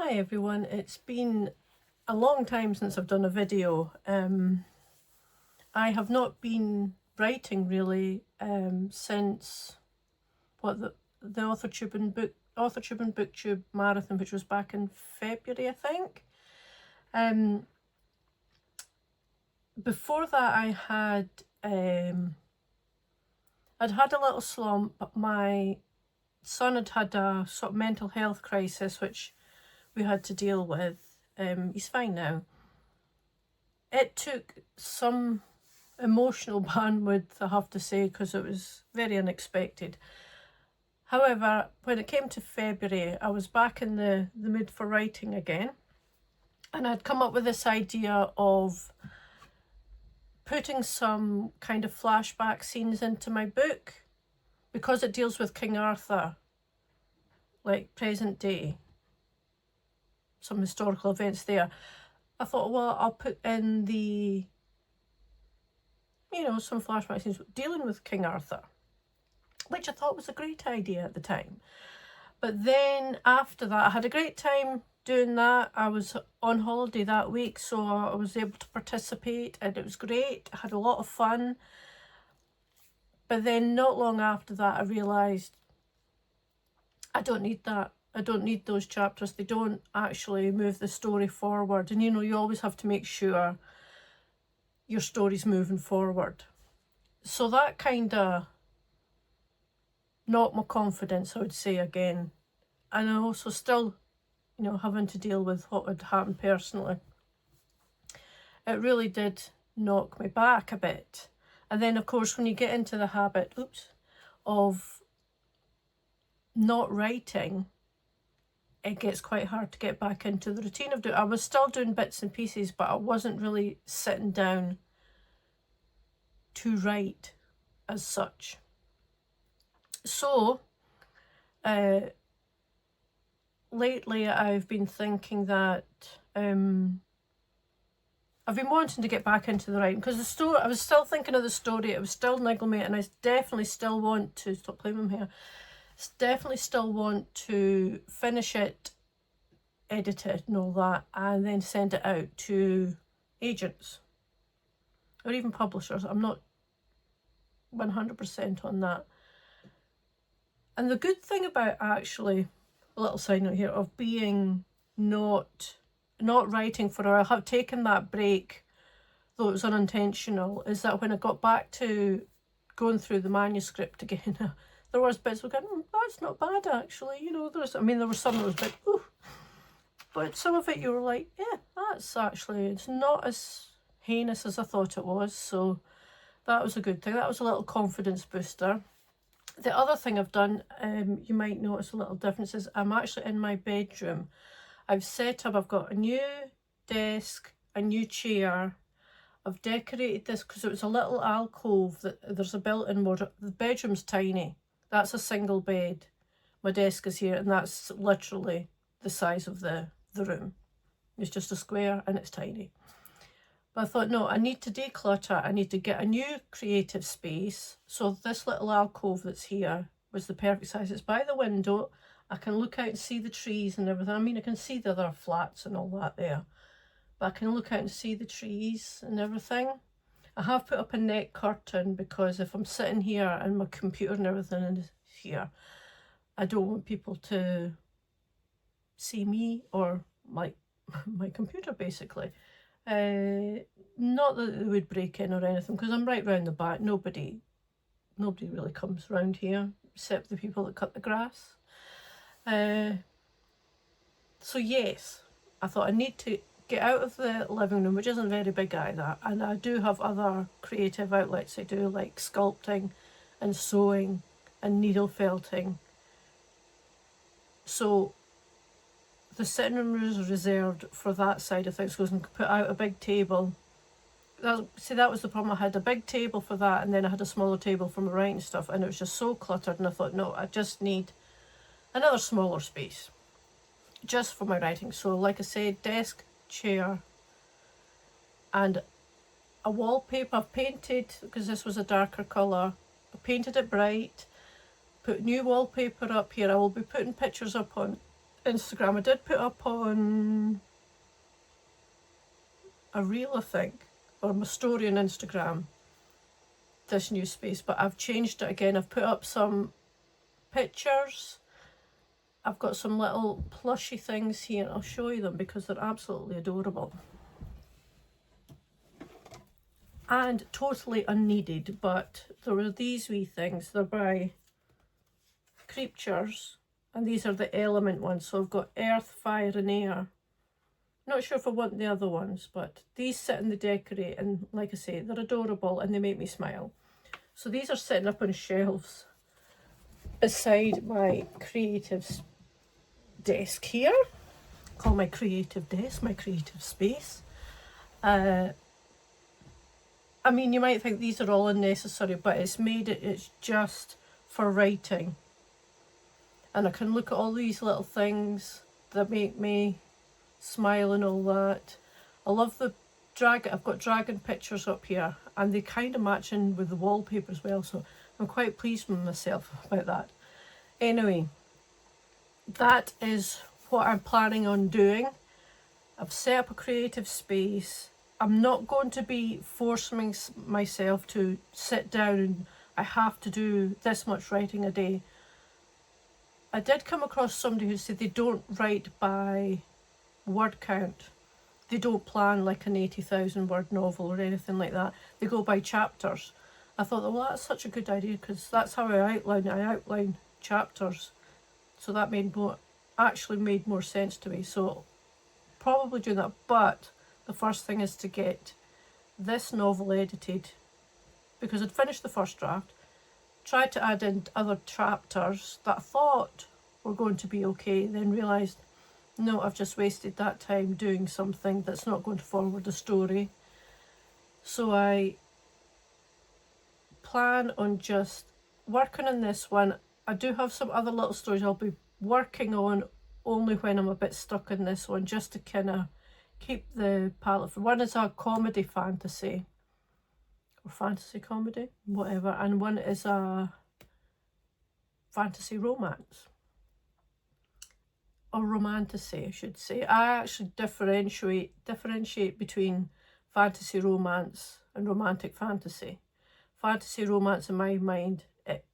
Hi everyone, it's been a long time since I've done a video. I have not been writing really since the authortube and booktube marathon, which was back in February, I think. Before that I'd had a little slump. My son had had a sort of mental health crisis which we had to deal with. He's fine now. It took some emotional bandwidth, I have to say, because it was very unexpected. However, when it came to February, I was back in the mood for writing again, and I'd come up with this idea of putting some kind of flashback scenes into my book, because it deals with King Arthur, like present day, some historical events there. I thought, well, I'll put in some flashback scenes dealing with King Arthur, which I thought was a great idea at the time. But then after that, I had a great time doing that. I was on holiday that week, so I was able to participate, and it was great. I had a lot of fun. But then not long after that, I realised I don't need that. I don't need those chapters. They don't actually move the story forward. And you always have to make sure your story's moving forward. So that kind of knocked my confidence, I would say, again. And I also still, having to deal with what would happen personally. It really did knock me back a bit. And then, of course, when you get into the habit, of not writing, it gets quite hard to get back into the routine of doing. I was still doing bits and pieces, but I wasn't really sitting down to write as such. So, lately I've been thinking that I've been wanting to get back into the writing, because the story, I was still thinking of the story, it was still niggling me, and I definitely still want to, stop playing with them here, definitely still want to finish it, edit it and all that, and then send it out to agents or even publishers. I'm not 100% on that. And the good thing about, actually, a little side note here, of being not writing for, or I have taken that break, though it was unintentional, is that when I got back to going through the manuscript again, there was bits of going, that's not bad actually, there were some that was like, ooh, but some of it you were like, yeah, that's actually, it's not as heinous as I thought it was. So that was a good thing. That was a little confidence booster. The other thing I've done, you might notice a little difference, is I'm actually in my bedroom. I've got a new desk, a new chair. I've decorated this because it was a little alcove that there's a built-in wardrobe. The bedroom's tiny. That's a single bed. My desk is here, and that's literally the size of the room. It's just a square and it's tiny. But I thought, no, I need to declutter. I need to get a new creative space. So this little alcove that's here was the perfect size. It's by the window. I can look out and see the trees and everything. I can see the other flats and all that there. But I can look out and see the trees and everything. I have put up a net curtain, because if I'm sitting here and my computer and everything is here, I don't want people to see me or my computer, basically. Not that they would break in or anything, because I'm right round the back. Nobody really comes round here except the people that cut the grass. So yes, I thought I need to get out of the living room, which isn't very big either, and I do have other creative outlets. I do like sculpting and sewing and needle felting. So the sitting room is reserved for that side of things, because I can put out a big table. That was the problem. I had a big table for that, and then I had a smaller table for my writing stuff, and it was just so cluttered, and I thought, no, I just need another smaller space just for my writing. So like I said, desk, chair, and a wallpaper. I've painted, because this was a darker colour, I painted it bright, put new wallpaper up here. I will be putting pictures up on Instagram. I did put up on a reel, I think, or my story on Instagram, this new space, but I've changed it again. I've put up some pictures. I've got some little plushy things here. I'll show you them because they're absolutely adorable. And totally unneeded, but there are these wee things. They're by Creatures, and these are the element ones. So I've got earth, fire and air. Not sure if I want the other ones, but these sit in the decorate, and like I say, they're adorable and they make me smile. So these are sitting up on shelves beside my creative desk here. Call my creative desk, my creative space. I mean, you might think these are all unnecessary, but it's just for writing. And I can look at all these little things that make me smile and all that. I love the dragon. I've got dragon pictures up here, and they kind of match in with the wallpaper as well, so I'm quite pleased with myself about that. Anyway, that is what I'm planning on doing. I've set up a creative space. I'm not going to be forcing myself to sit down and I have to do this much writing a day. I did come across somebody who said they don't write by word count. They don't plan like an 80,000 word novel or anything like that. They go by chapters. I thought, well, that's such a good idea because that's how I outline it. I outline chapters. So that actually made more sense to me. So probably do that. But the first thing is to get this novel edited, because I'd finished the first draft. Tried to add in other chapters that I thought were going to be okay, then realised, no, I've just wasted that time doing something that's not going to forward the story. So I plan on just working on this one. I do have some other little stories I'll be working on only when I'm a bit stuck in this one, just to kind of keep the palette. One is a comedy fantasy, or fantasy comedy, whatever, and one is a fantasy romance, or romantasy, I should say. I actually differentiate between fantasy romance and romantic fantasy. Fantasy romance, in my mind, it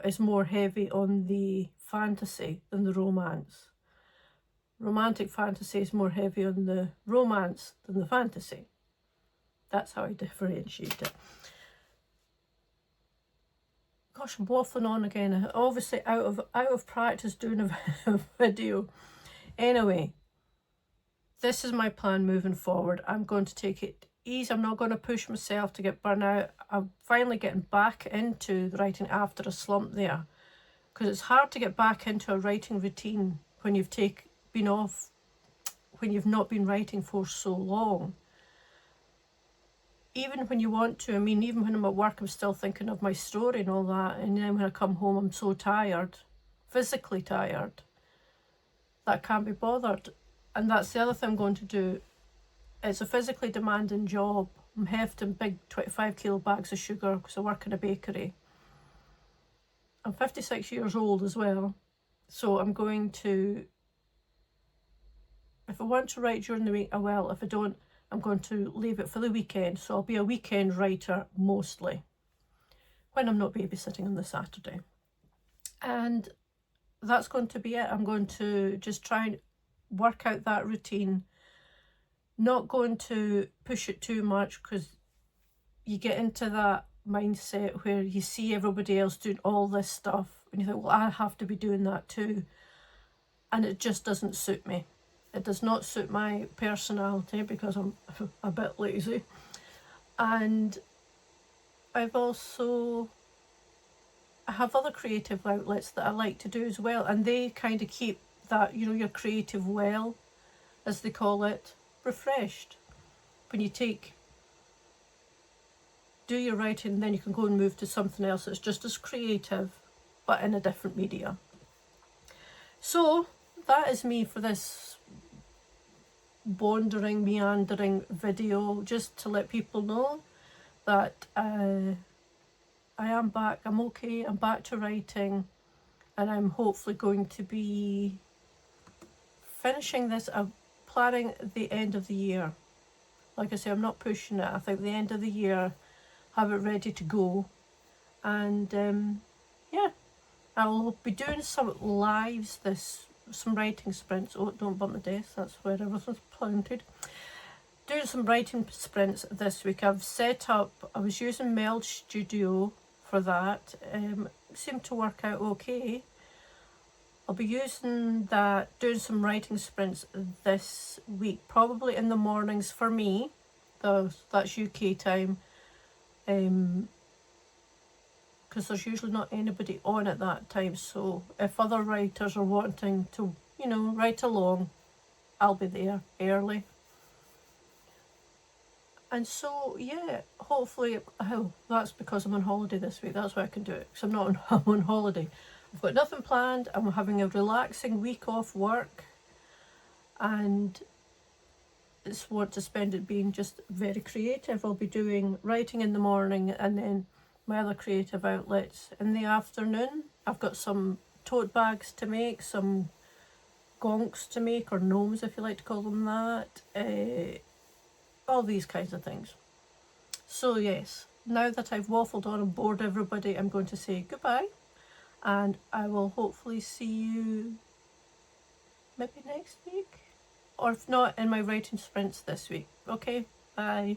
is more heavy on the fantasy than the romance. Romantic fantasy is more heavy on the romance than the fantasy. That's how I differentiate it. Gosh, I'm waffling on again. Obviously out of practice doing a video. Anyway, this is my plan moving forward. I'm going to take it easy. I'm not going to push myself to get burnt out. I'm finally getting back into the writing after a slump there, because it's hard to get back into a writing routine when you've when you've not been writing for so long. Even when you want to, I mean, even when I'm at work, I'm still thinking of my story and all that. And then when I come home, I'm so tired, physically tired, that I can't be bothered. And that's the other thing I'm going to do. It's a physically demanding job. I'm hefting big 25 kilo bags of sugar because I work in a bakery. I'm 56 years old as well. So I'm going to, if I want to write during the week, I will. If I don't, I'm going to leave it for the weekend. So I'll be a weekend writer mostly, when I'm not babysitting on the Saturday. And that's going to be it. I'm going to just try and work out that routine. Not going to push it too much, because you get into that mindset where you see everybody else doing all this stuff and you think, well, I have to be doing that too. And it just doesn't suit me. It does not suit my personality because I'm a bit lazy. And I have other creative outlets that I like to do as well, and they kind of keep that, you know, your creative well, as they call it, refreshed. When you do your writing, then you can go and move to something else that's just as creative but in a different media. So that is me for this wandering, meandering video, just to let people know that I am back. I'm okay. I'm back to writing. and I'm hopefully going to be finishing this. I'm planning the end of the year. Like I say, I'm not pushing it. I think the end of the year, have it ready to go. And yeah, I'll be doing some lives some writing sprints. Oh, don't bump the desk, that's where everything's planted. Doing some writing sprints this week. I've set up, I was using Meld Studio for that. Seemed to work out okay. I'll be using that, doing some writing sprints this week, probably in the mornings for me. That's UK time. Because there's usually not anybody on at that time, so if other writers are wanting to, write along, I'll be there early. And so, yeah, hopefully, that's because I'm on holiday this week. That's why I can do it, because I'm on holiday. I've got nothing planned. I'm having a relaxing week off work, and just want to spend it being just very creative. I'll be doing writing in the morning, and then my other creative outlets in the afternoon. I've got some tote bags to make, some gonks to make, or gnomes if you like to call them that. All these kinds of things. So yes, now that I've waffled on and bored everybody, I'm going to say goodbye, and I will hopefully see you maybe next week, or if not, in my writing sprints this week. Okay, bye.